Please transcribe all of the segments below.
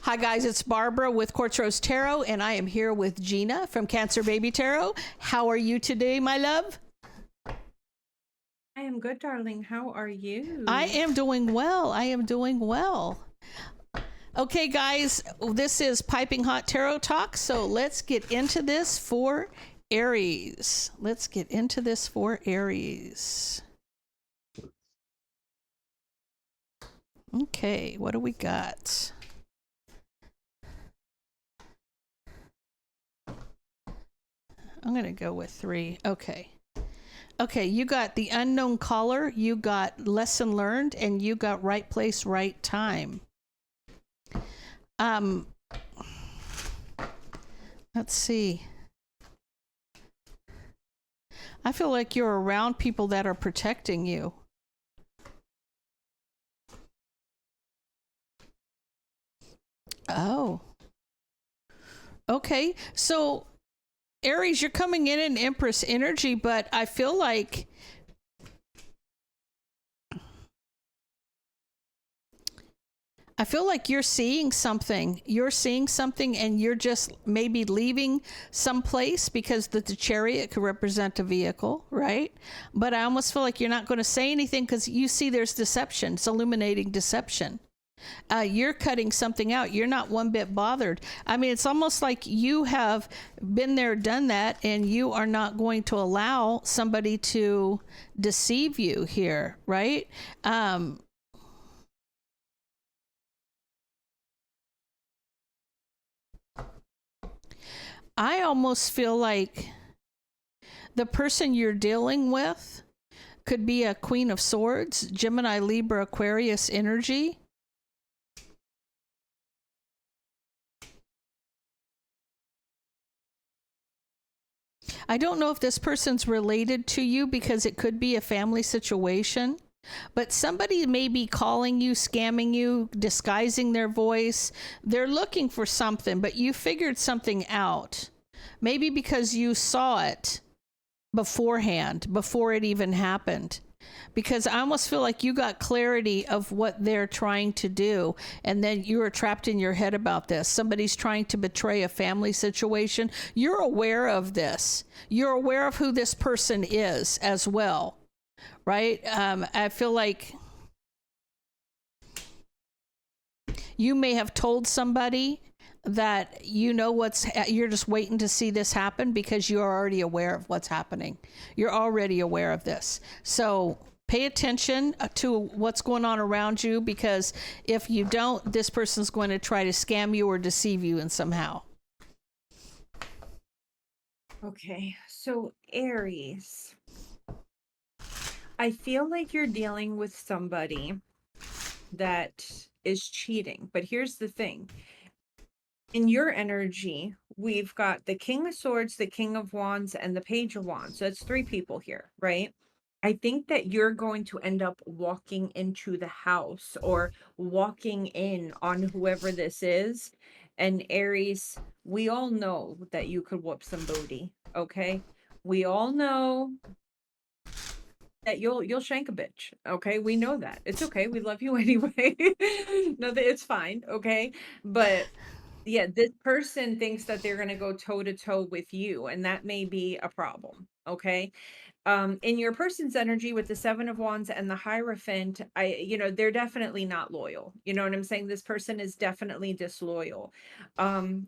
Hi guys, it's Barbara with Quartz Rose Tarot, and I am here with Gina from Cancer Baby Tarot. How are you today, my love? I am good, darling. How are you? I am doing well. I am doing well. Okay, guys, this is Piping Hot Tarot Talk, so let's get into this for Aries. Let's get into this for Aries. Okay, what do we got? I'm going to go with 3. Okay. Okay, you got the unknown caller, you got lesson learned, and you got right place, right time. Let's see. I feel like you're around people that are protecting you. Oh. Okay, so Aries, you're coming in Empress energy, but I feel like you're seeing something. You're seeing something and you're just maybe leaving someplace because the Chariot could represent a vehicle, right? But I almost feel like you're not going to say anything because you see there's deception. It's illuminating deception. You're cutting something out. You're not one bit bothered. I mean, it's almost like you have been there, done that, and you are not going to allow somebody to deceive you here, right? I almost feel like the person you're dealing with could be a Queen of Swords, Gemini, Libra, Aquarius energy. I don't know if this person's related to you because it could be a family situation, but somebody may be calling you, scamming you, disguising their voice. They're looking for something, but you figured something out. Maybe because you saw it beforehand, before it even happened. Because I almost feel like you got clarity of what they're trying to do, and then you were trapped in your head about this. Somebody's trying to betray a family situation. You're aware of this. You're aware of who this person is as well, right? I feel like you may have told somebody that you know you're just waiting to see this happen because you're already aware of what's happening. You're already aware of this. So pay attention to what's going on around you, because if you don't, this person's going to try to scam you or deceive you in somehow. Okay, so Aries, I feel like you're dealing with somebody that is cheating, but here's the thing. In your energy, we've got the King of Swords, the King of Wands, and the Page of Wands. So that's 3 people here, right? I think that you're going to end up walking into the house or walking in on whoever this is. And Aries, we all know that you could whoop some booty, okay? We all know that you'll shank a bitch, okay? We know that. It's okay. We love you anyway. No, it's fine, okay? But yeah, this person thinks that they're going to go toe to toe with you, and that may be a problem, okay? In your person's energy with the 7 of Wands and the Hierophant, they're definitely not loyal. You know what I'm saying? This person is definitely disloyal.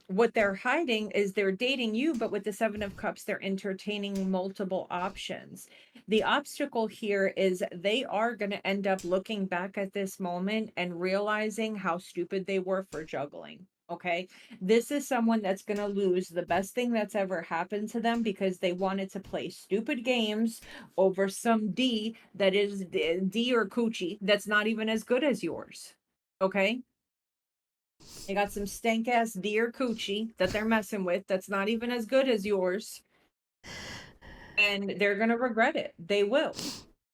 What they're hiding is they're dating you, but with the 7 of Cups, they're entertaining multiple options. The obstacle here is they are going to end up looking back at this moment and realizing how stupid they were for juggling. Okay, this is someone that's going to lose the best thing that's ever happened to them because they wanted to play stupid games over some D that is D or coochie that's not even as good as yours. Okay, they got some stank ass D or coochie that they're messing with that's not even as good as yours, and they're going to regret it. They will.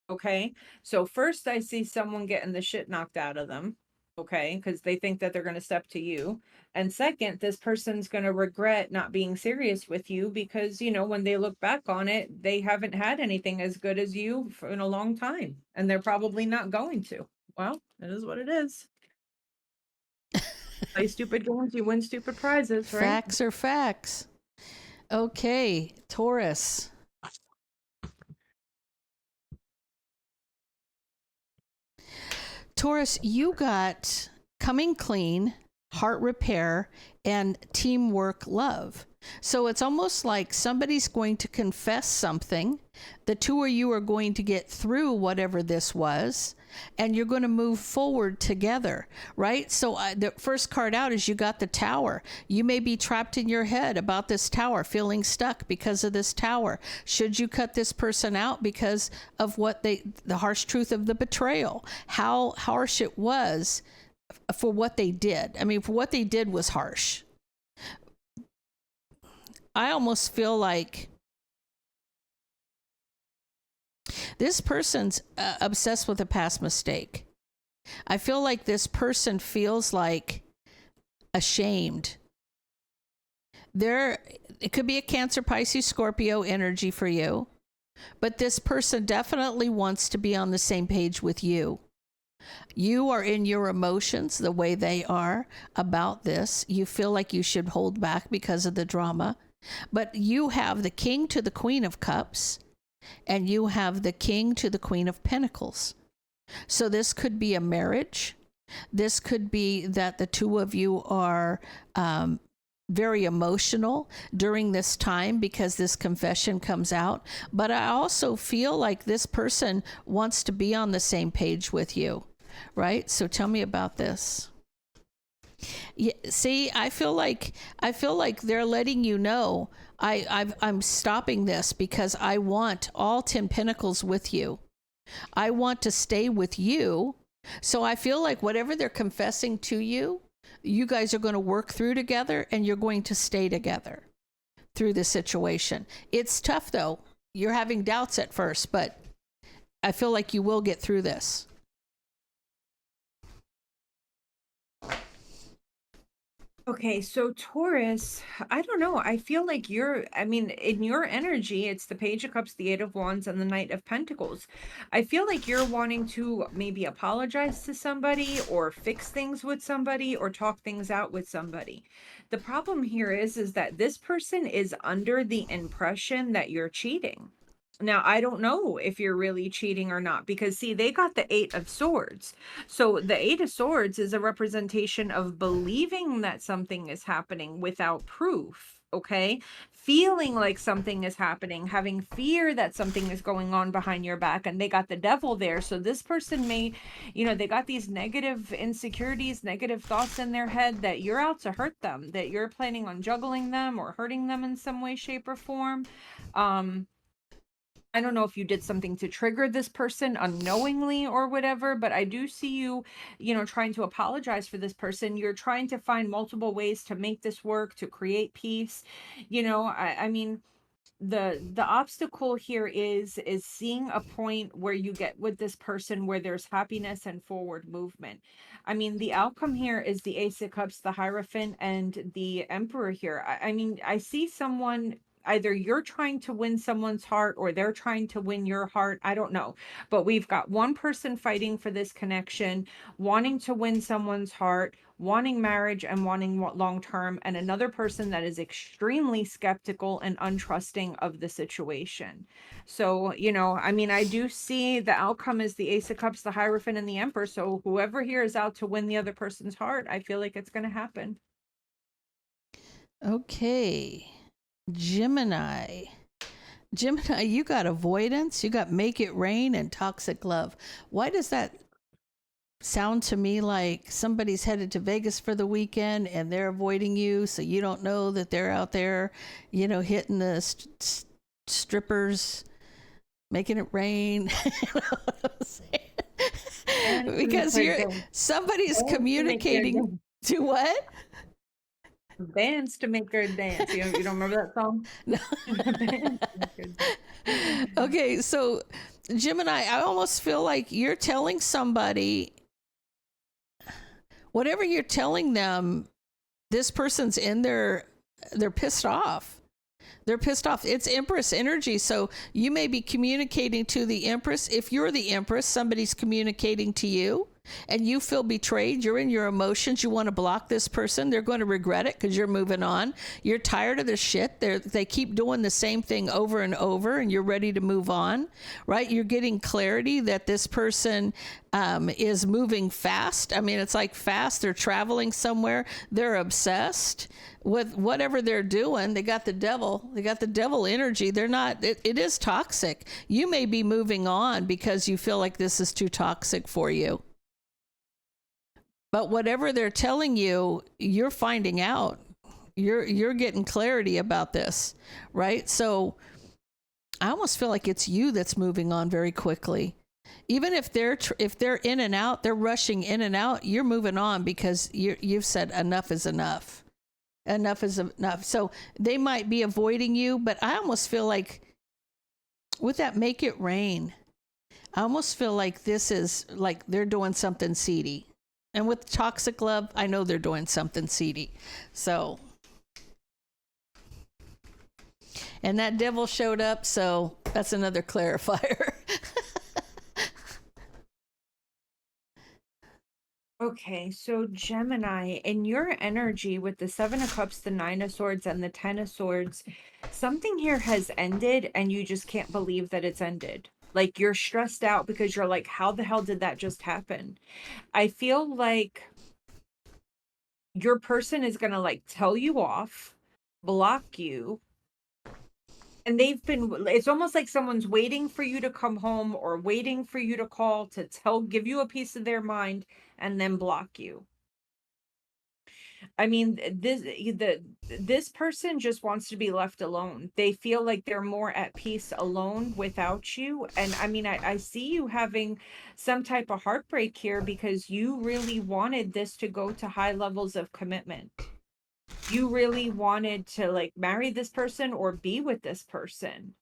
Okay, so first I see someone getting the shit knocked out of them, okay, because they think that they're going to step to you. And second, this person's going to regret not being serious with you because, when they look back on it, they haven't had anything as good as you in a long time, and they're probably not going to. Well, it is what it is. Play stupid games, you win stupid prizes, right? Facts are facts. Okay, Taurus. Taurus, you got coming clean, heart repair, and teamwork love. So it's almost like somebody's going to confess something. The two of you are going to get through whatever this was, and you're going to move forward together, right? So the first card out is you got the Tower. You may be trapped in your head about this tower, feeling stuck because of this tower. Should you cut this person out because of the harsh truth of the betrayal, how harsh it was for what they did? I mean, for what they did was harsh. I almost feel like this person's obsessed with a past mistake. I feel like this person feels like ashamed. It could be a Cancer, Pisces, Scorpio energy for you, but this person definitely wants to be on the same page with you. You are in your emotions the way they are about this. You feel like you should hold back because of the drama. But you have the King to the Queen of Cups, and you have the King to the Queen of Pentacles. So this could be a marriage. This could be that the two of you are very emotional during this time because this confession comes out. But I also feel like this person wants to be on the same page with you, right? So tell me about this. Yeah, see, I feel like they're letting you know I'm stopping this because I want all 10 pentacles with you. I want to stay with you. So I feel like whatever they're confessing to you, you guys are going to work through together and you're going to stay together through the situation. It's tough though. You're having doubts at first, but I feel like you will get through this. Okay, so Taurus, I don't know. I feel like in your energy, it's the Page of Cups, the Eight of Wands, and the Knight of Pentacles. I feel like you're wanting to maybe apologize to somebody or fix things with somebody or talk things out with somebody. The problem here is that this person is under the impression that you're cheating. Now, I don't know if you're really cheating or not, because see, they got the Eight of Swords. So the Eight of Swords is a representation of believing that something is happening without proof, okay? Feeling like something is happening, having fear that something is going on behind your back, and they got the devil there. So this person may, they got these negative insecurities, negative thoughts in their head that you're out to hurt them, that you're planning on juggling them or hurting them in some way, shape, or form. I don't know if you did something to trigger this person unknowingly or whatever, but I do see you, trying to apologize for this person. You're trying to find multiple ways to make this work, to create peace. I mean, the obstacle here is seeing a point where you get with this person where there's happiness and forward movement. I mean, the outcome here is the Ace of Cups, the Hierophant, and the Emperor here. I mean, I see someone, either you're trying to win someone's heart or they're trying to win your heart. I don't know. But we've got one person fighting for this connection, wanting to win someone's heart, wanting marriage and wanting long-term, and another person that is extremely skeptical and untrusting of the situation. So, I mean, I do see the outcome is the Ace of Cups, the Hierophant, and the Emperor. So whoever here is out to win the other person's heart, I feel like it's going to happen. Okay. Gemini, you got avoidance, you got make it rain, and toxic love. Why does that sound to me like somebody's headed to Vegas for the weekend and they're avoiding you, so you don't know that they're out there, hitting the strippers, making it rain? You know what I'm saying? Because somebody's communicating to what? Dance to make her dance. You don't remember that song? No. Okay, so Gemini, I almost feel like you're telling somebody, whatever you're telling them, this person's they're pissed off. They're pissed off. It's Empress energy. So you may be communicating to the Empress. If you're the Empress, somebody's communicating to you. and you feel betrayed, you're in your emotions, you want to block this person, they're going to regret it because you're moving on. You're tired of the shit. They keep doing the same thing over and over, and you're ready to move on, right? You're getting clarity that this person is moving fast. I mean, it's like fast. They're traveling somewhere. They're obsessed with whatever they're doing. They got the devil. They got the devil energy. They're not, it is toxic. You may be moving on because you feel like this is too toxic for you. But whatever they're telling you, you're finding out. You're getting clarity about this, right? So I almost feel like it's you that's moving on very quickly. Even if they're in and out, they're rushing in and out, you're moving on because you've said enough is enough. Enough is enough. So they might be avoiding you, but I almost feel like with that make it rain, I almost feel like this is like they're doing something seedy. And with toxic love, I know they're doing something seedy. So, and that devil showed up, so that's another clarifier. Okay, so Gemini, in your energy with the Seven of Cups, the Nine of Swords, and the Ten of Swords, something here has ended and you just can't believe that it's ended. Like you're stressed out because you're like, how the hell did that just happen? I feel like your person is going to like tell you off, block you. And it's almost like someone's waiting for you to come home or waiting for you to call to give you a piece of their mind and then block you. I mean, this person just wants to be left alone. They feel like they're more at peace alone without you. And I mean, I see you having some type of heartbreak here because you really wanted this to go to high levels of commitment. You really wanted to like marry this person or be with this person.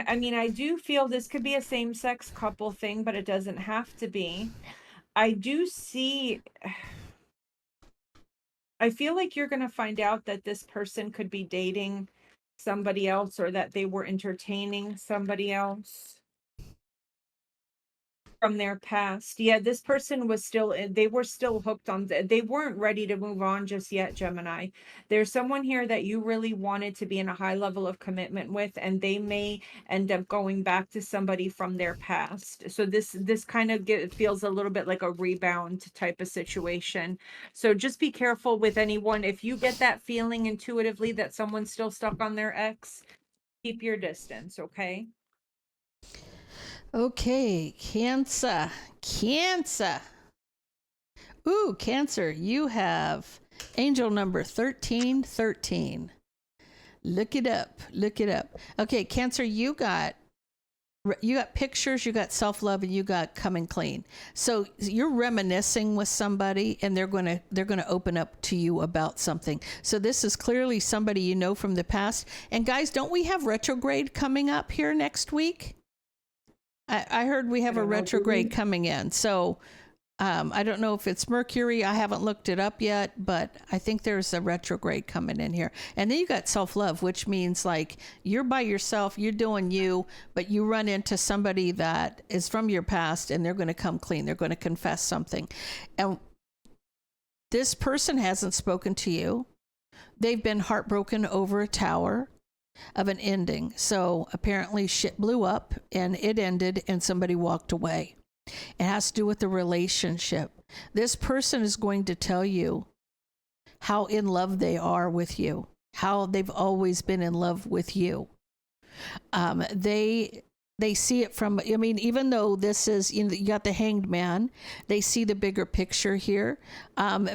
I mean, I do feel this could be a same-sex couple thing, but it doesn't have to be. I do see, I feel like you're going to find out that this person could be dating somebody else or that they were entertaining somebody else from their past. Yeah, this person was they were still hooked on, they weren't ready to move on just yet, Gemini. There's someone here that you really wanted to be in a high level of commitment with, and they may end up going back to somebody from their past. So this kind of feels a little bit like a rebound type of situation. So just be careful with anyone. If you get that feeling intuitively that someone's still stuck on their ex, keep your distance, okay? Okay, Cancer. Ooh, Cancer, you have angel number 1313. Look it up. Okay, Cancer, you got pictures, you got self-love, and you got coming clean. So you're reminiscing with somebody, and they're gonna open up to you about something. So this is clearly somebody you know from the past. And guys, don't we have retrograde coming up here next week? I heard we have a retrograde coming in. So I don't know if it's Mercury. I haven't looked it up yet, but I think there's a retrograde coming in here. And then you got self-love, which means like you're by yourself, you're doing you, but you run into somebody that is from your past and they're going to come clean. They're going to confess something. And this person hasn't spoken to you. They've been heartbroken over a tower of an ending. So apparently shit blew up and it ended and somebody walked away. It has to do with the relationship. This person is going to tell you how in love they are with you, how they've always been in love with you. They see it from, I mean, even though this is, you know, you got the Hanged Man, they see the bigger picture here.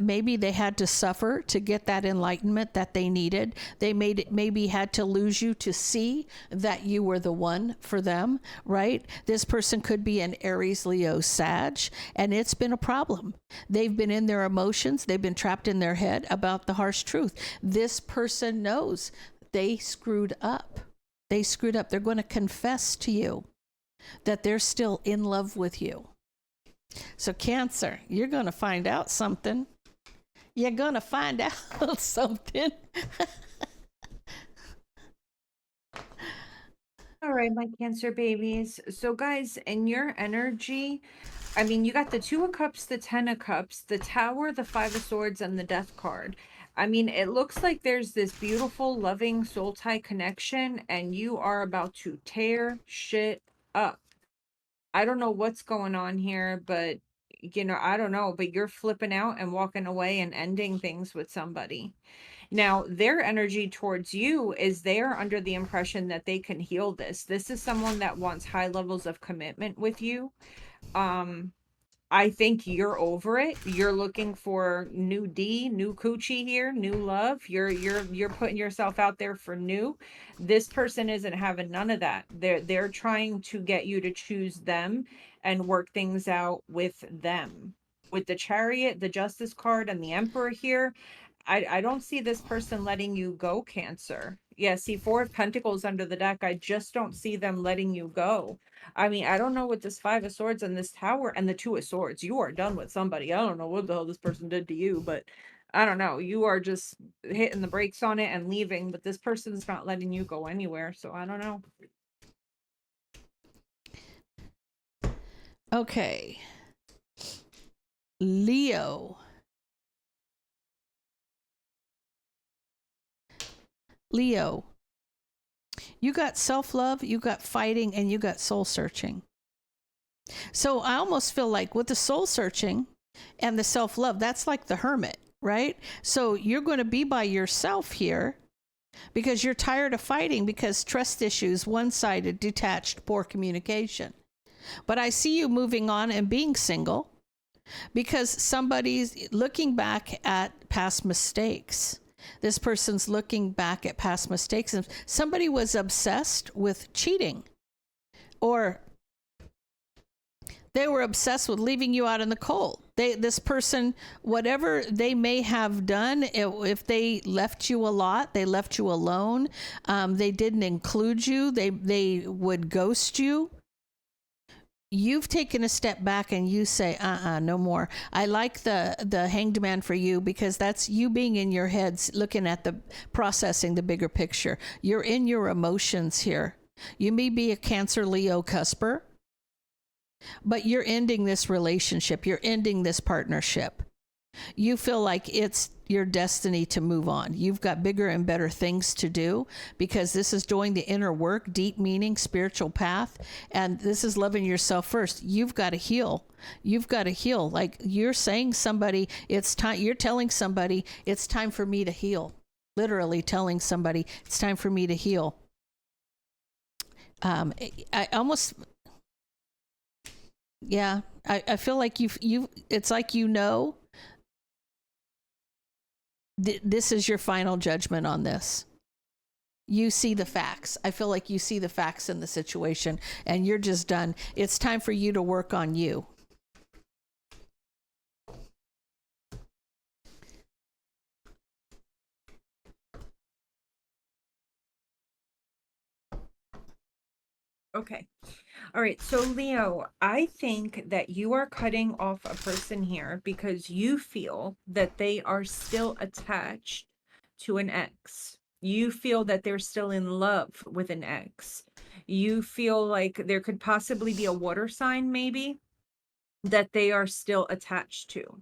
Maybe they had to suffer to get that enlightenment that they needed. They maybe had to lose you to see that you were the one for them, right? This person could be an Aries, Leo, Sag, and it's been a problem. They've been in their emotions. They've been trapped in their head about the harsh truth. This person knows they screwed up. They're going to confess to you that they're still in love with you. So Cancer, you're going to find out something. You're going to find out something. All right, my Cancer babies. So, guys, in your energy, I mean, you got the Two of Cups, the Ten of Cups, the Tower, the Five of Swords, and the Death card. I mean, it looks like there's this beautiful, loving soul tie connection, and you are about to tear shit up. I don't know what's going on here, but you know, I don't know, but you're flipping out and walking away and ending things with somebody. Now, their energy towards you is they are under the impression that they can heal this. This is someone that wants high levels of commitment with you. I think you're over it. You're looking for new new coochie here, new love. You're putting yourself out there for new. This person isn't having none of that. They're trying to get you to choose them and work things out with them. With the Chariot, the Justice card, and the Emperor here, I don't see this person letting you go, Cancer. Yeah, see, Four of Pentacles under the deck. I just don't see them letting you go. I mean, I don't know what this Five of Swords and this Tower and the Two of Swords. You are done with somebody. I don't know what the hell this person did to you, but I don't know. You are just hitting the brakes on it and leaving, but this person's not letting you go anywhere. So I don't know. Okay. Leo. Leo, you got self-love, you got fighting, and you got soul searching. So I almost feel like with the soul searching and the self-love, that's like the hermit, right? So you're going to be by yourself here because you're tired of fighting, because trust issues, one-sided, detached, poor communication. But I see you moving on and being single because somebody's looking back at past mistakes. This person's looking back at past mistakes, and somebody was obsessed with cheating, or they were obsessed with leaving you out in the cold. This person, whatever they may have done, if they left you a lot, they left you alone, they didn't include you, they would ghost you. You've taken a step back and you say, no more. I like the Hanged Man for you, because that's you being in your heads, looking at the processing the bigger picture. You're in your emotions here. You may be a Cancer Leo cusper, but you're ending this relationship. You're ending this partnership. You feel like it's your destiny to move on. You've got bigger and better things to do, because this is doing the inner work, deep meaning, spiritual path. And this is loving yourself first. You've got to heal. You've got to heal. Like you're saying somebody, it's time. You're telling somebody it's time for me to heal. Literally telling somebody it's time for me to heal. I almost, yeah, I feel like it's like, this is your final judgment on this. You see the facts. I feel like you see the facts in the situation and you're just done. It's time for you to work on you. Okay. All right. So, Leo, I think that you are cutting off a person here because you feel that they are still attached to an ex. You feel that they're still in love with an ex. You feel like there could possibly be a water sign, maybe, that they are still attached to.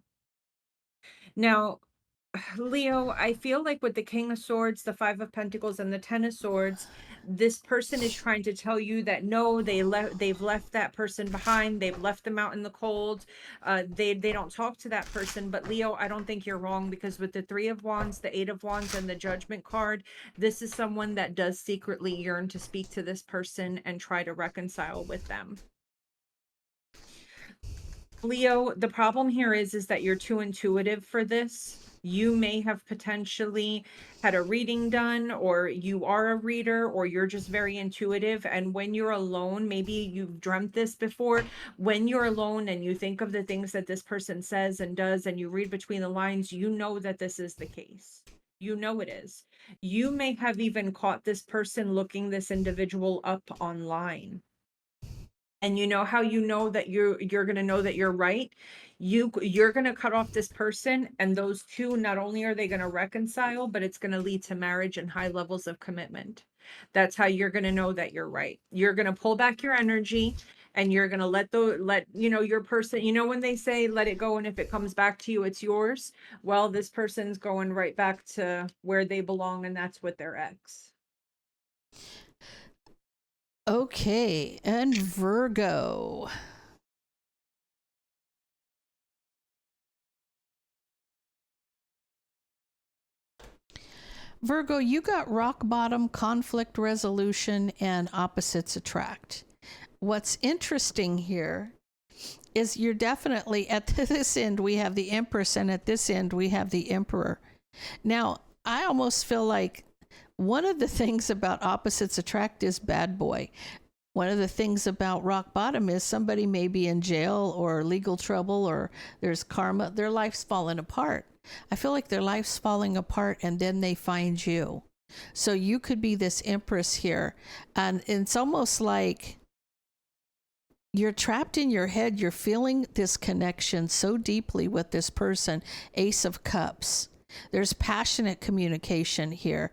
Now, Leo, I feel like with the King of Swords, the Five of Pentacles, and the Ten of Swords, this person is trying to tell you that no, they've left that person behind. They've left them out in the cold. They don't talk to that person. But Leo, I don't think you're wrong, because with the Three of Wands, the Eight of Wands, and the Judgment card, this is someone that does secretly yearn to speak to this person and try to reconcile with them. Leo, the problem here is that you're too intuitive for this. You may have potentially had a reading done, or you are a reader, or you're just very intuitive. And when you're alone, maybe you've dreamt this before, when you're alone and you think of the things that this person says and does, and you read between the lines, you know that this is the case. You know it is. You may have even caught this person looking this individual up online. And you know how you know that you're going to know that you're right? You're going to cut off this person, and those two, not only are they going to reconcile, but it's going to lead to marriage and high levels of commitment. That's how you're going to know that you're right. You're going to pull back your energy, and you're going to let your person, when they say let it go, and if it comes back to you, it's yours. Well, this person's going right back to where they belong, and that's with their ex. Okay, and Virgo. Virgo, you got rock bottom, conflict resolution, and opposites attract. What's interesting here is you're definitely at this end, we have the Empress, and at this end, we have the Emperor. Now, I almost feel like one of the things about opposites attract is bad boy. One of the things about rock bottom is somebody may be in jail or legal trouble, or there's karma. Their life's falling apart. I feel like their life's falling apart, and then they find you. So you could be this Empress here. And it's almost like you're trapped in your head. You're feeling this connection so deeply with this person. Ace of Cups. There's passionate communication here.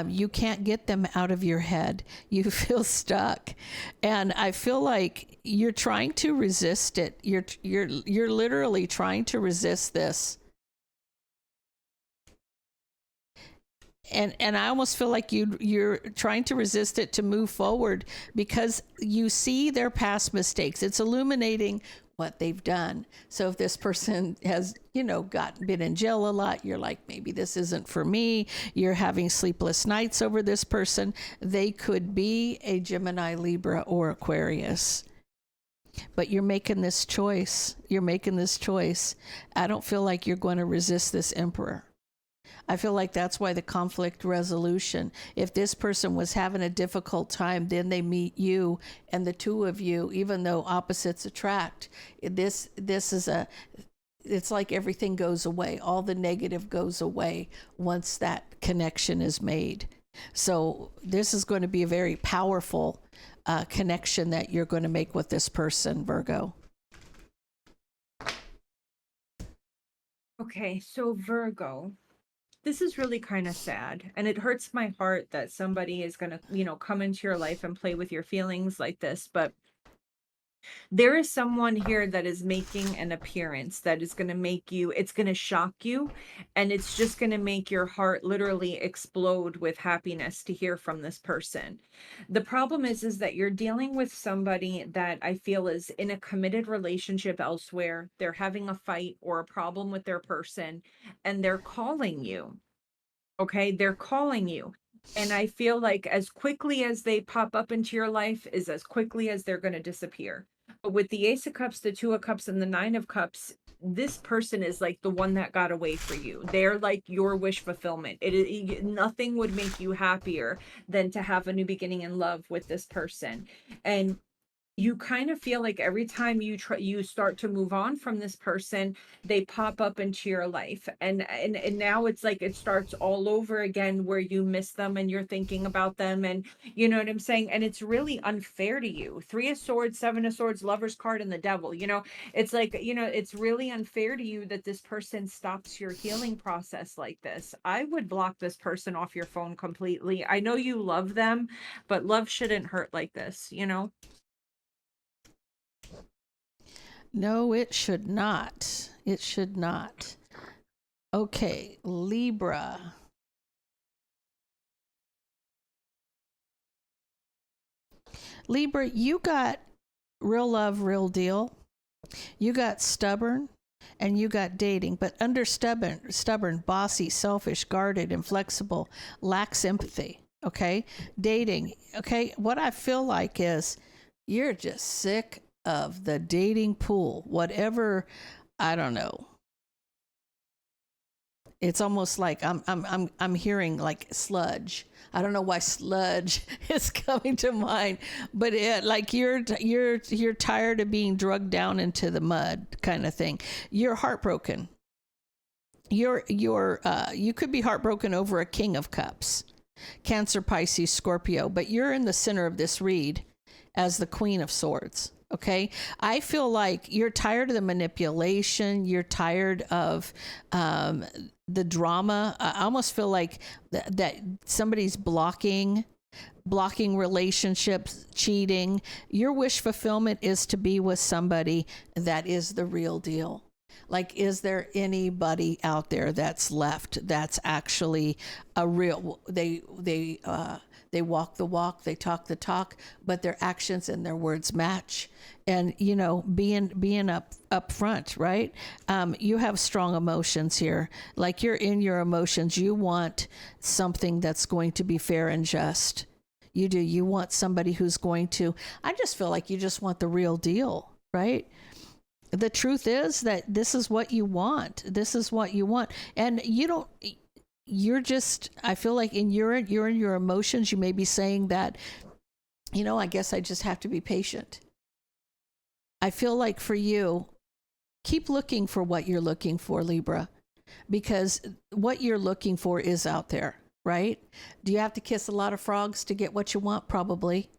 You can't get them out of your head. You feel stuck, and I feel like you're trying to resist it. You're literally trying to resist this. And I almost feel like you're trying to resist it to move forward because you see their past mistakes. It's illuminating what they've done. So if this person has, been in jail a lot, you're like, maybe this isn't for me. You're having sleepless nights over this person. They could be a Gemini, Libra, or Aquarius. But you're making this choice. I don't feel like you're going to resist this Emperor. I feel like that's why the conflict resolution. If this person was having a difficult time, then they meet you, and the two of you, even though opposites attract, this is it's like everything goes away. All the negative goes away once that connection is made. So this is going to be a very powerful connection that you're going to make with this person, Virgo. Okay, so Virgo, this is really kind of sad, and it hurts my heart that somebody is going to, come into your life and play with your feelings like this. But there is someone here that is making an appearance that is going to it's going to shock you, and it's just going to make your heart literally explode with happiness to hear from this person. The problem is that you're dealing with somebody that I feel is in a committed relationship elsewhere. They're having a fight or a problem with their person, and they're calling you. Okay, they're calling you. And I feel like as quickly as they pop up into your life is as quickly as they're going to disappear. But with the Ace of Cups, the Two of Cups, and the Nine of Cups, this person is like the one that got away for you. They're like your wish fulfillment. Nothing would make you happier than to have a new beginning in love with this person. And you kind of feel like every time you start to move on from this person, they pop up into your life, and now it's like it starts all over again, where you miss them and you're thinking about them, and you know what I'm saying. And it's really unfair to you. Three of Swords, Seven of Swords, Lover's card, and the Devil. It's like, it's really unfair to you that this person stops your healing process like this. I would block this person off your phone completely. I know you love them, but love shouldn't hurt like this. No, it should not. It should not. Okay, Libra. Libra, you got real love, real deal. You got stubborn, and you got dating. But under stubborn, bossy, selfish, guarded, inflexible, lacks empathy. Okay? Dating. Okay? What I feel like is you're just sick of the dating pool, whatever. I don't know. It's almost like I'm hearing like sludge. I don't know why sludge is coming to mind, but like you're tired of being drugged down into the mud, kind of thing. You're heartbroken. You could be heartbroken over a King of Cups, Cancer, Pisces, Scorpio, but you're in the center of this read as the Queen of Swords. Okay. I feel like you're tired of the manipulation. You're tired of the drama. I almost feel like that somebody's blocking blocking relationships, cheating. Your wish fulfillment is to be with somebody that is the real deal. Like, is there anybody out there that's left that's actually a real? They walk the walk, they talk the talk, but their actions and their words match. And being up front, right? You have strong emotions here. Like, you're in your emotions. You want something that's going to be fair and just. You do. You want somebody who's going to. I just feel like you just want the real deal, right? The truth is that this is what you want. This is what you want. And you're just, I feel like you're in your emotions. You may be saying that, I guess I just have to be patient. I feel like for you, keep looking for what you're looking for, Libra, because what you're looking for is out there, right? Do you have to kiss a lot of frogs to get what you want? Probably.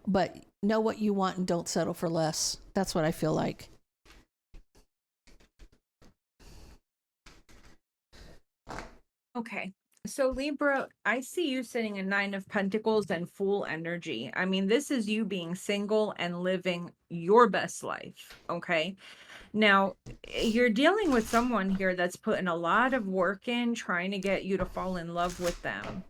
But know what you want and don't settle for less. That's what I feel like. Okay. So Libra, I see you sitting in Nine of Pentacles and Fool energy. I mean, this is you being single and living your best life. Okay. Now, you're dealing with someone here that's putting a lot of work in trying to get you to fall in love with them.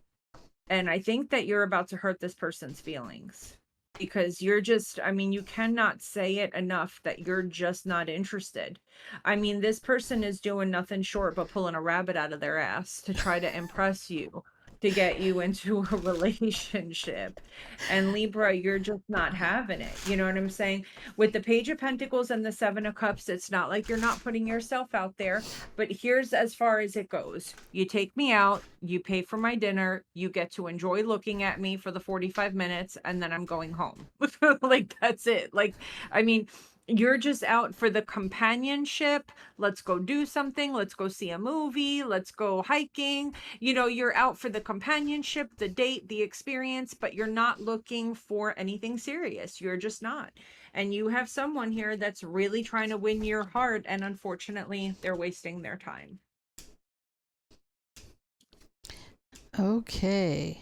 And I think that you're about to hurt this person's feelings. Because you're just, I mean, you cannot say it enough that you're just not interested. I mean, this person is doing nothing short but pulling a rabbit out of their ass to try to impress you, to get you into a relationship. And Libra, you're just not having it. You know what I'm saying? With the Page of Pentacles and the Seven of Cups, it's not like you're not putting yourself out there, but here's as far as it goes. You take me out, you pay for my dinner, you get to enjoy looking at me for the 45 minutes, and then I'm going home. Like, that's it. Like, I mean, you're just out for the companionship. Let's go do something. Let's go see a movie. Let's go hiking. You're out for the companionship, the date, the experience, but you're not looking for anything serious. You're just not. And you have someone here that's really trying to win your heart. And unfortunately, they're wasting their time. Okay.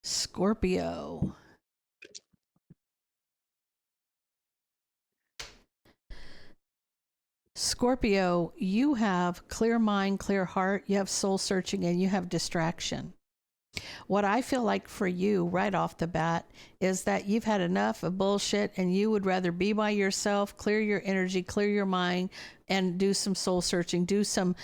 Scorpio. Scorpio, you have clear mind, clear heart, you have soul searching, and you have distraction. What I feel like for you right off the bat is that you've had enough of bullshit and you would rather be by yourself, clear your energy, clear your mind, and do some soul searching, do some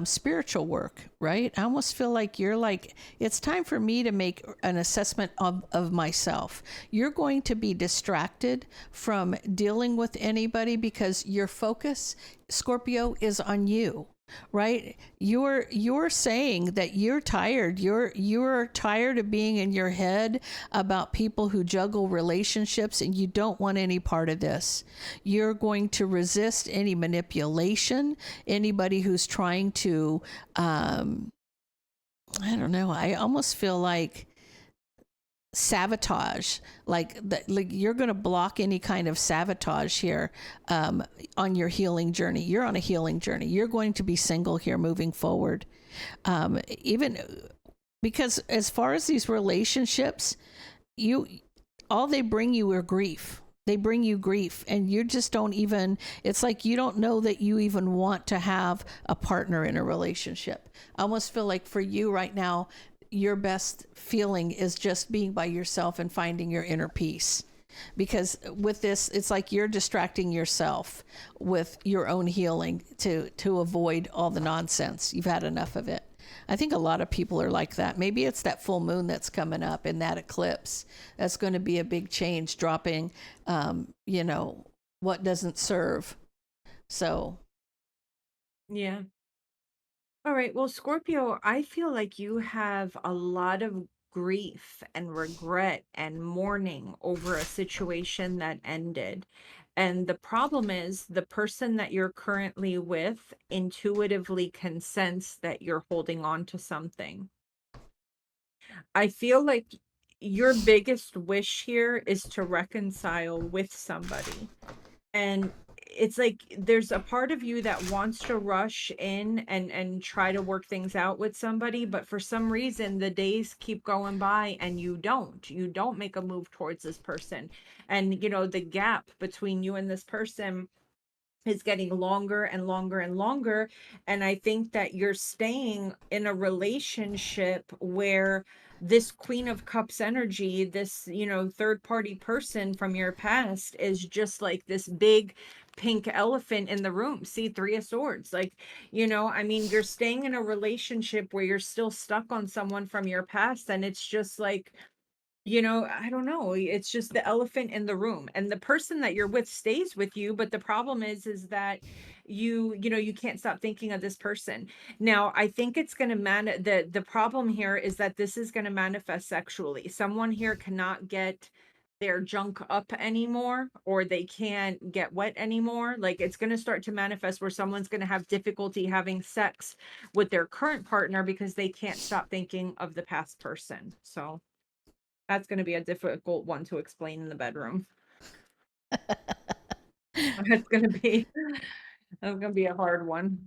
spiritual work, right? I almost feel like you're like, it's time for me to make an assessment of myself. You're going to be distracted from dealing with anybody because your focus, Scorpio, is on you. Right? You're saying that you're tired. You're tired of being in your head about people who juggle relationships, and you don't want any part of this. You're going to resist any manipulation, anybody who's trying to I don't know. I almost feel like sabotage, like you're going to block any kind of sabotage here on your healing journey. You're on a healing journey. You're going to be single here moving forward, even because as far as these relationships, all they bring you are grief. They bring you grief, and you just don't even, it's like you don't know that you even want to have a partner in a relationship. I almost feel like for you right now, your best feeling is just being by yourself and finding your inner peace. Because with this, it's like you're distracting yourself with your own healing to avoid all the nonsense. You've had enough of it. I think a lot of people are like that. Maybe it's that full moon that's coming up in that eclipse. That's going to be a big change, dropping, what doesn't serve. So. Yeah. All right. Well, Scorpio, I feel like you have a lot of grief and regret and mourning over a situation that ended. And the problem is the person that you're currently with intuitively can sense that you're holding on to something. I feel like your biggest wish here is to reconcile with somebody. And it's like there's a part of you that wants to rush in and try to work things out with somebody, but for some reason the days keep going by and you don't make a move towards this person. And you know, the gap between you and this person is getting longer and longer and longer. And I think that you're staying in a relationship where this Queen of Cups energy, this, you know, third party person from your past is just like this big pink elephant in the room. See, Three of Swords. Like, you know, I mean, you're staying in a relationship where you're still stuck on someone from your past. And it's just like, you know, I don't know. It's just the elephant in the room. And the person that you're with stays with you, but the problem is that you know, you can't stop thinking of this person. Now, I think it's going to the problem here is that this is going to manifest sexually. Someone here cannot get their junk up anymore, or they can't get wet anymore. Like, it's going to start to manifest where someone's going to have difficulty having sex with their current partner because they can't stop thinking of the past person. So that's going to be a difficult one to explain in the bedroom. That's going to be a hard one.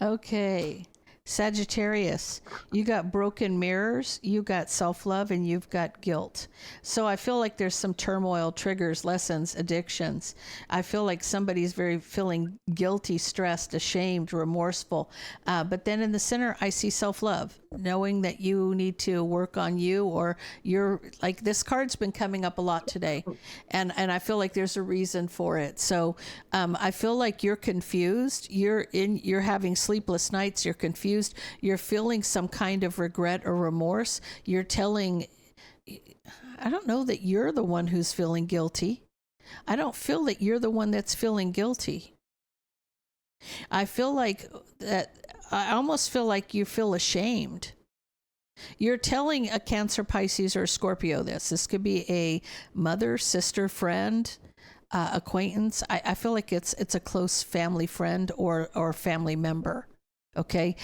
Okay. Sagittarius, you got broken mirrors, you got self love, and you've got guilt. So I feel like there's some turmoil, triggers, lessons, addictions. I feel like somebody's very feeling guilty, stressed, ashamed, remorseful. But then in the center, I see self love, knowing that you need to work on you, or you're like, this card's been coming up a lot today. And I feel like there's a reason for it. So I feel like you're confused. You're having sleepless nights. You're confused. You're feeling some kind of regret or remorse. You're telling, I don't know that you're the one who's feeling guilty. I don't feel that you're the one that's feeling guilty. I feel like that, I almost feel like you feel ashamed. You're telling a Cancer, Pisces, or Scorpio this. This could be a mother, sister, friend, acquaintance. I feel like it's a close family friend or family member. Okay.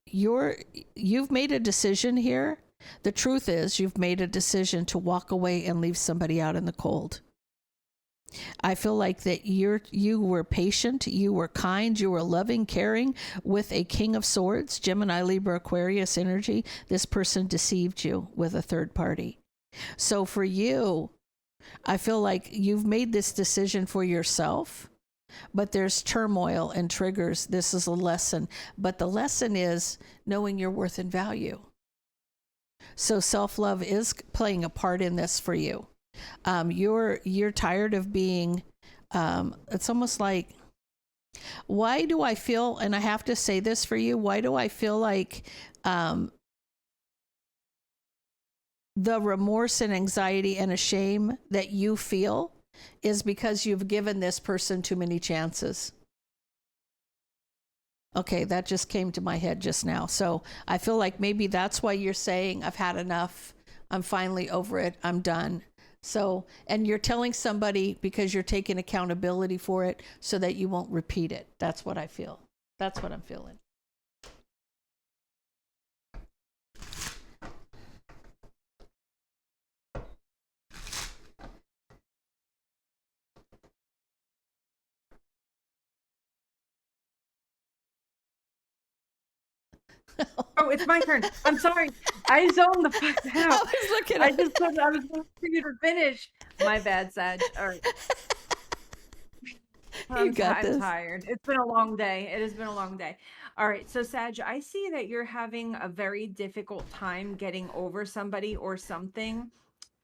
You've made a decision here. The truth is you've made a decision to walk away and leave somebody out in the cold. I feel like that you were patient, you were kind, you were loving, caring with a King of Swords, Gemini, Libra, Aquarius energy. This person deceived you with a third party. So for you, I feel like you've made this decision for yourself, but there's turmoil and triggers. This is a lesson, but the lesson is knowing your worth and value. So self-love is playing a part in this for you. You're tired of being, it's almost like, why do I feel, and I have to say this for you, why do I feel like the remorse and anxiety and a shame that you feel is because you've given this person too many chances? Okay, that just came to my head just now. So I feel like maybe that's why you're saying, I've had enough. I'm finally over it. I'm done. So, and you're telling somebody because you're taking accountability for it so that you won't repeat it. That's what I feel. That's what I'm feeling. Oh, it's my turn. I'm sorry. I zoned the fuck out. I was looking I at just thought I was waiting for you to finish. My bad, Sag. All right. You got this. I'm tired. It's been a long day. It has been a long day. All right. So, Sag, I see that you're having a very difficult time getting over somebody or something.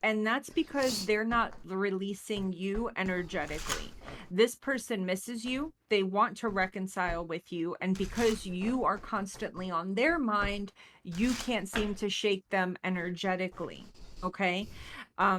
And that's because they're not releasing you energetically. This person misses you. They want to reconcile with you. And because you are constantly on their mind, you can't seem to shake them energetically. Okay.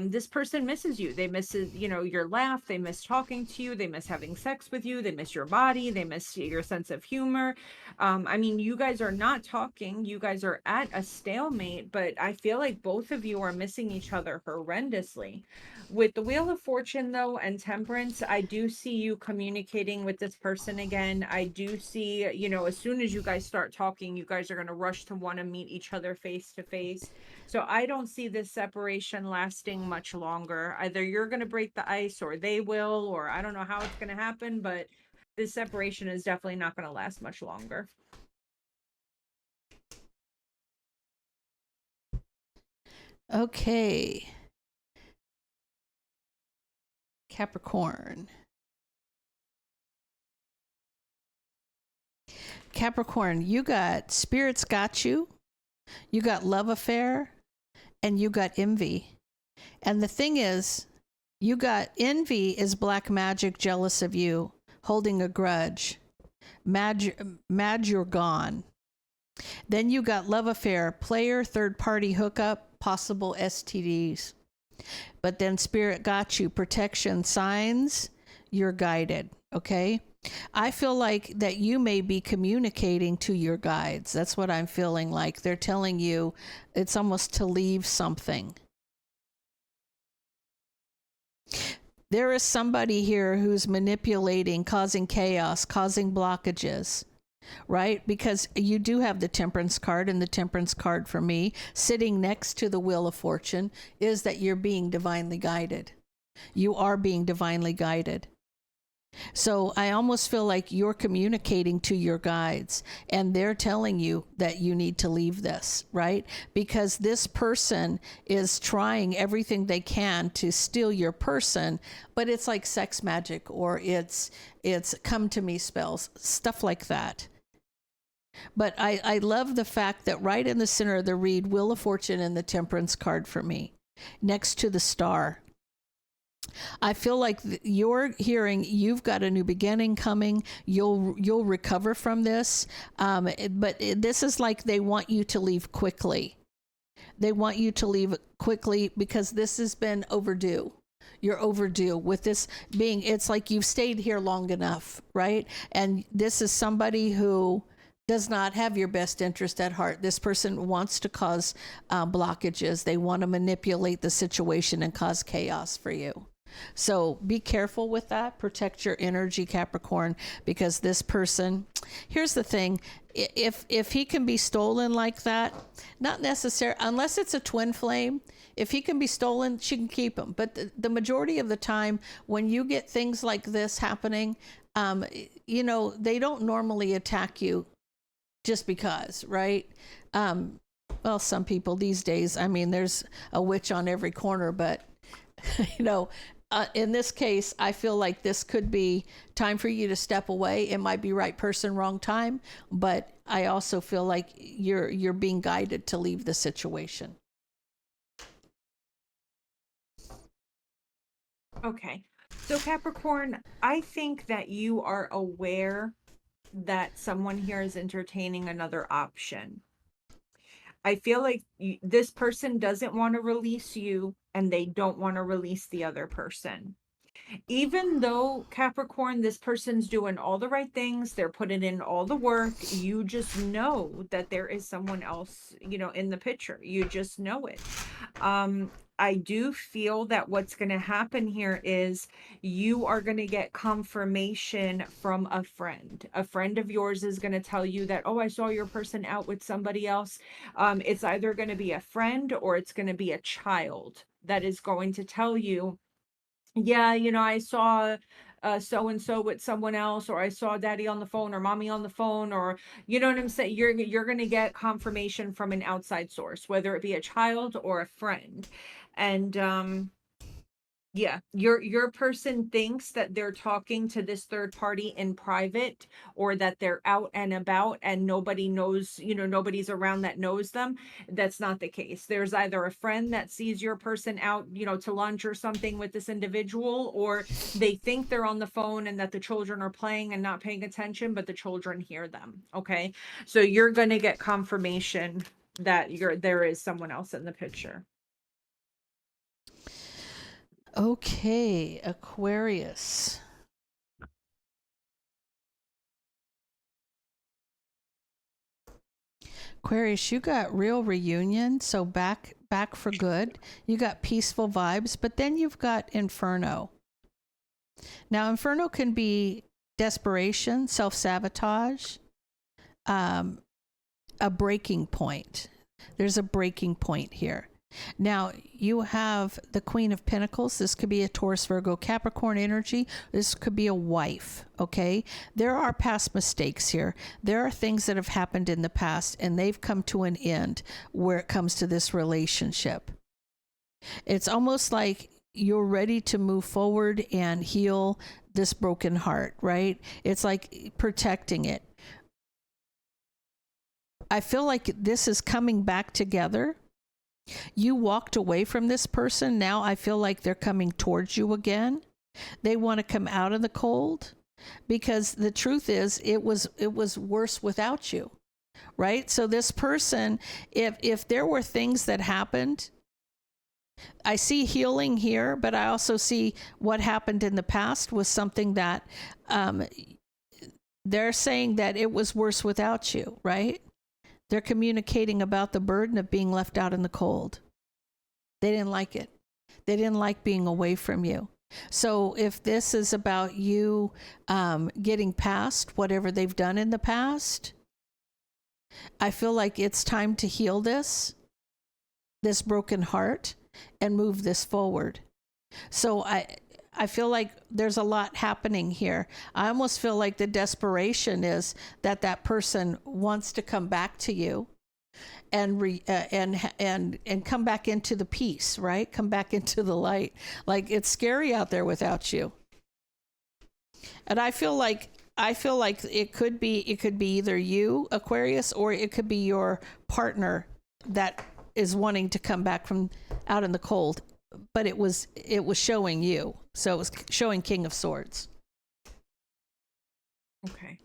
This person misses you. They miss, you know, your laugh. They miss talking to you. They miss having sex with you. They miss your body. They miss your sense of humor. I mean, you guys are not talking. You guys are at a stalemate, but I feel like both of you are missing each other horrendously. With the Wheel of Fortune, though, and Temperance, I do see you communicating with this person again. I do see, you know, as soon as you guys start talking, you guys are going to rush to want to meet each other face to face. So I don't see this separation lasting lasting much longer. Either you're going to break the ice or they will, or I don't know how it's going to happen, but this separation is definitely not going to last much longer. Okay. Capricorn. Capricorn, you got spirits got you. You got love affair and you got envy. And the thing is, you got envy is black magic jealous of you, holding a grudge. Mad you're gone. Then you got love affair, player, third party hookup, possible STDs. But then spirit got you, protection, signs, you're guided, okay? I feel like that you may be communicating to your guides. That's what I'm feeling like. They're telling you it's almost to leave something. There is somebody here who's manipulating, causing chaos, causing blockages, right? Because you do have the Temperance card, and the Temperance card for me, sitting next to the Wheel of Fortune, is that you're being divinely guided. You are being divinely guided. So I almost feel like you're communicating to your guides and they're telling you that you need to leave this, right? Because this person is trying everything they can to steal your person, but it's like sex magic, or it's come to me spells, stuff like that. But I love the fact that right in the center of the read, Wheel of Fortune and the Temperance card for me, next to the Star. I feel like you're hearing you've got a new beginning coming. You'll recover from this. But this is like they want you to leave quickly. They want you to leave quickly because this has been overdue. You're overdue with this being, it's like you've stayed here long enough, right? And this is somebody who does not have your best interest at heart. This person wants to cause blockages. They want to manipulate the situation and cause chaos for you. So be careful with that. Protect your energy, Capricorn, because this person, here's the thing, if he can be stolen like that, not necessarily, unless it's a twin flame, if he can be stolen, she can keep him. But the majority of the time, when you get things like this happening, they don't normally attack you just because, right? Well, some people these days, I mean, there's a witch on every corner, but in this case, I feel like this could be time for you to step away. It might be right person, wrong time, but I also feel like you're being guided to leave the situation. Okay. So Capricorn, I think that you are aware that someone here is entertaining another option. I feel like this person doesn't want to release you and they don't want to release the other person. Even though, Capricorn, this person's doing all the right things, they're putting in all the work, you just know that there is someone else, in the picture. You just know it. I do feel that what's going to happen here is you are going to get confirmation from a friend. A friend of yours is going to tell you that, oh, I saw your person out with somebody else. It's either going to be a friend or it's going to be a child that is going to tell you, yeah, I saw so-and-so with someone else, or I saw daddy on the phone or mommy on the phone, or you know what I'm saying? You're going to get confirmation from an outside source, whether it be a child or a friend. And yeah, your person thinks that they're talking to this third party in private, or that they're out and about and nobody knows, nobody's around that knows them. That's not the case. There's either a friend that sees your person out, to lunch or something with this individual, or they think they're on the phone and that the children are playing and not paying attention, but the children hear them. Okay. So you're going to get confirmation that there is someone else in the picture. Okay, Aquarius. Aquarius, you got real reunion, so back for good. You got peaceful vibes, but then you've got Inferno. Now, Inferno can be desperation, self-sabotage, a breaking point. There's a breaking point here. Now, you have the Queen of Pentacles. This could be a Taurus, Virgo, Capricorn energy. This could be a wife, okay? There are past mistakes here. There are things that have happened in the past, and they've come to an end where it comes to this relationship. It's almost like you're ready to move forward and heal this broken heart, right? It's like protecting it. I feel like this is coming back together. You walked away from this person. Now I feel like they're coming towards you again. They want to come out of the cold, because the truth is it was worse without you, right? So this person, if there were things that happened, I see healing here, but I also see what happened in the past was something that they're saying that it was worse without you, right? They're communicating about the burden of being left out in the cold. They didn't like it. They didn't like being away from you. So if this is about you getting past whatever they've done in the past, I feel like it's time to heal this broken heart and move this forward. So I feel like there's a lot happening here. I almost feel like the desperation is that person wants to come back to you and come back into the peace, right? Come back into the light. Like, it's scary out there without you. And I feel like it could be either you, Aquarius, or it could be your partner that is wanting to come back from out in the cold. But it was showing you. So it was showing King of Swords. Okay.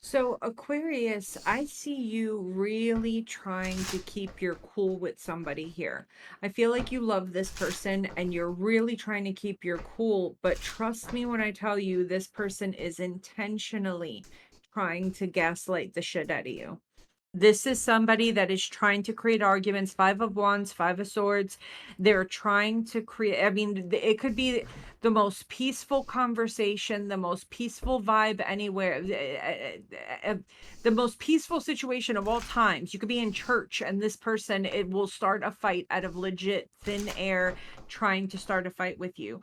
So Aquarius, I see you really trying to keep your cool with somebody here. I feel like you love this person and you're really trying to keep your cool, but trust me when I tell you, this person is intentionally trying to gaslight the shit out of you. This is somebody that is trying to create arguments. 5 of Wands, 5 of Swords. They're trying to create, I mean, it could be the most peaceful conversation, the most peaceful vibe anywhere, the most peaceful situation of all times. You could be in church and this person, it will start a fight out of legit thin air, trying to start a fight with you.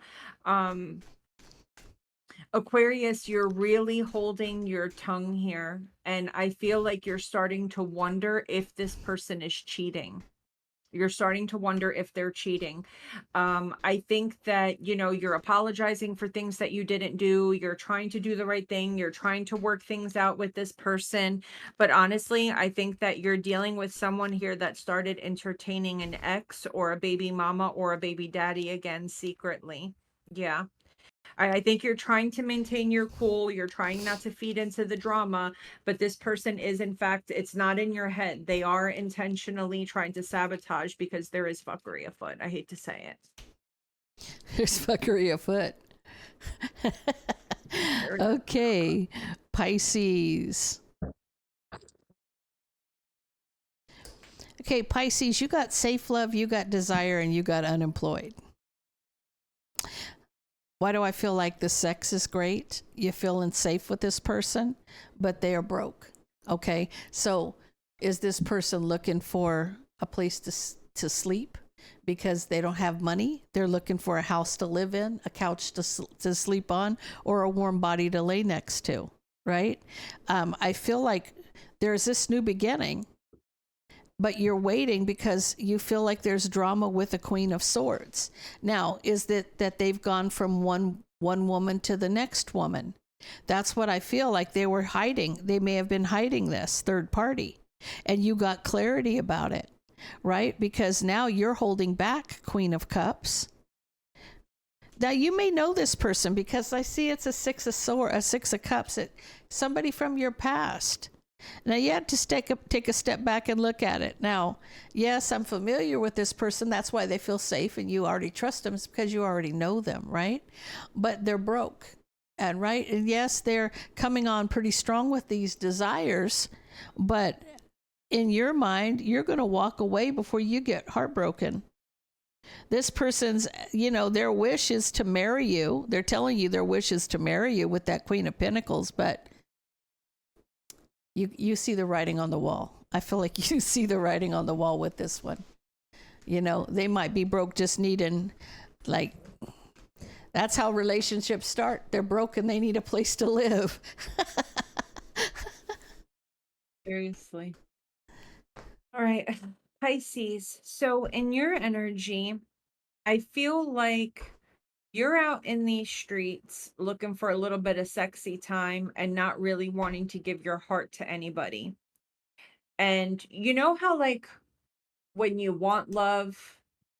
Aquarius, you're really holding your tongue here. And I feel like you're starting to wonder if this person is cheating. You're starting to wonder if they're cheating. I think that, you know, you're apologizing for things that you didn't do. You're trying to do the right thing. You're trying to work things out with this person. But honestly, I think that you're dealing with someone here that started entertaining an ex or a baby mama or a baby daddy again secretly. Yeah. I think you're trying to maintain your cool. You're trying not to feed into the drama, but this person is, in fact, it's not in your head. They are intentionally trying to sabotage because there is fuckery afoot. I hate to say it. There's fuckery afoot. Okay, Pisces. Okay, Pisces, you got safe love, you got desire, and you got unemployed. Why do I feel like the sex is great? You're feeling safe with this person, but they are broke. Okay, so is this person looking for a place to sleep because they don't have money? They're looking for a house to live in, a couch to sleep on, or a warm body to lay next to, right? I feel like there's this new beginning, but you're waiting because you feel like there's drama with the Queen of Swords. Now, is that they've gone from one woman to the next woman? That's what I feel like they were hiding. They may have been hiding this third party, and you got clarity about it, right? Because now you're holding back, Queen of Cups. Now, you may know this person because I see it's a Six of Cups. Somebody from your past. Now, you have to take a step back and look at it. Now, yes, I'm familiar with this person. That's why they feel safe and you already trust them. It's because you already know them, right? But they're broke. And right. And yes, they're coming on pretty strong with these desires. But in your mind, you're going to walk away before you get heartbroken. This person's, their wish is to marry you. They're telling you their wish is to marry you with that Queen of Pentacles, but you see the writing on the wall. I feel like you see the writing on the wall with this one. You know, they might be broke just needing, like, that's how relationships start. They're broke and they need a place to live. Seriously. All right, Pisces. So in your energy, I feel like you're out in these streets looking for a little bit of sexy time and not really wanting to give your heart to anybody. And you know how, like, when you want love,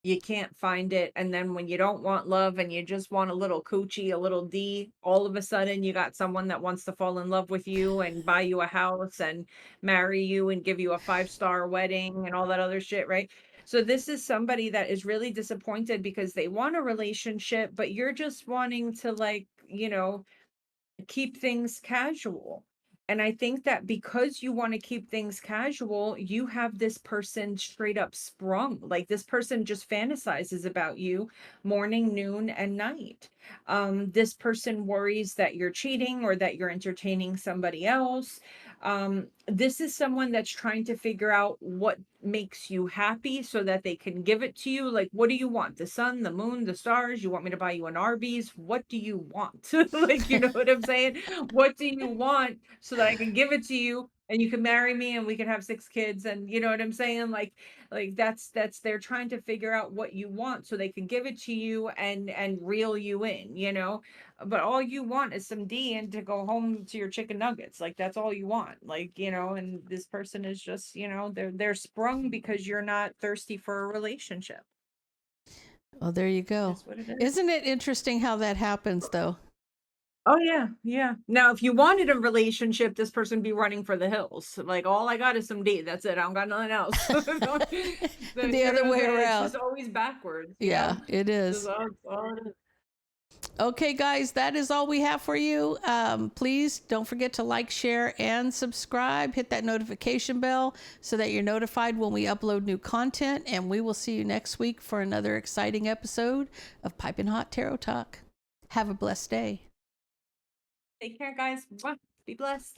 you can't find it. And then when you don't want love and you just want a little coochie, a little D, all of a sudden you got someone that wants to fall in love with you and buy you a house and marry you and give you a 5-star wedding and all that other shit, right? So this is somebody that is really disappointed because they want a relationship, but you're just wanting to, like, keep things casual. And I think that because you want to keep things casual, you have this person straight up sprung. Like, this person just fantasizes about you morning, noon, and night. This person worries that you're cheating or that you're entertaining somebody else. This is someone that's trying to figure out what makes you happy so that they can give it to you. Like, what do you want? The sun, the moon, the stars? You want me to buy you an Arby's? What do you want? Like, you know what I'm saying? What do you want so that I can give it to you and you can marry me and we can have 6 kids? And you know what I'm saying? Like that's they're trying to figure out what you want so they can give it to you and reel you in, but all you want is some D and to go home to your chicken nuggets. Like, that's all you want. Like, and this person is just, they're sprung because you're not thirsty for a relationship. Oh, there you go. That's what it is. Isn't it interesting how that happens, though? Oh yeah, yeah. Now, if you wanted a relationship, this person be running for the hills. Like, all I got is some D. That's it. I don't got nothing else. The other way around. It's just always backwards. Yeah, it is. All it is. Okay, guys, that is all we have for you. Please don't forget to like, share, and subscribe. Hit that notification bell so that you're notified when we upload new content. And we will see you next week for another exciting episode of Piping Hot Tarot Talk. Have a blessed day. Take care, guys. Be blessed.